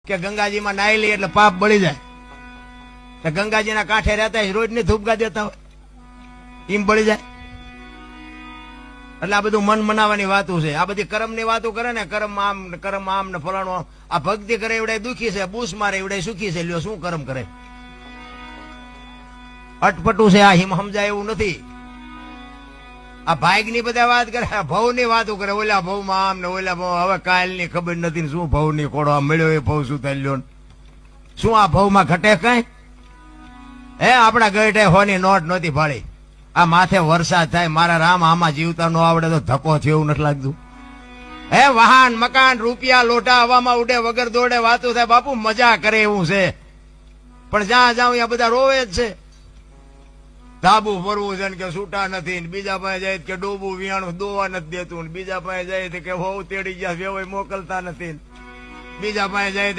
કે ગંગાજીમાં નાઈ લે એટલે પાપ બળી જાય. તો ગંગાજીના કાંઠે રહેતા રોજ ની ધૂપગા દેતા હોય એમ બળી જાય. એટલે આ બધું મન મનાવાની વાતો છે. આ બધી કર્મ ની વાતો કરે ને, કર્મ આમ ને ફલાણું. આ ભક્તિ કરે એવડે દુખી છે, બૂસ મારે એવડે સુખી છે. લ્યો શું કર્મ કરે? અટપટું છે. આ હિમ સમજાય એવું નથી. આ ભાગ ની બધા વાત કરે, ભવ ની વાતો કરે. ઓલા ભવ માં આમ ને ઓલા ભવ. હવે કાલ ની ખબર નથી શું ભવ ની કોડો મળ્યો એ ભવ શું થઈ લ્યો. શું આ ભવ માં ઘટે કઈ? હે આપડા ગઢે હોની નોટ નહોતી ભાળી. આ માથે વરસાદ થાય, મારા રામ આમાં જીવતા ન આવડે તો ધક્કો થયો એવું નથી લાગતું? હે વાહન મકાન રૂપિયા લોટા હવામાં ઉડે વગર દોડે વાતો થાય. બાપુ મજા કરે એવું છે, પણ જ્યાં જાઉં ત્યાં બધા રોવે જ છે. ધાબુ ફરવું છે કે છૂટા નથી, બીજા પાસે જાય કે ડોબું વિયાણું દોવા નથી દેતું, બીજા પાસે જાય કે હોવ તેડી ગયા વેવાય મોકલતા નથી, બીજા પાસે જાય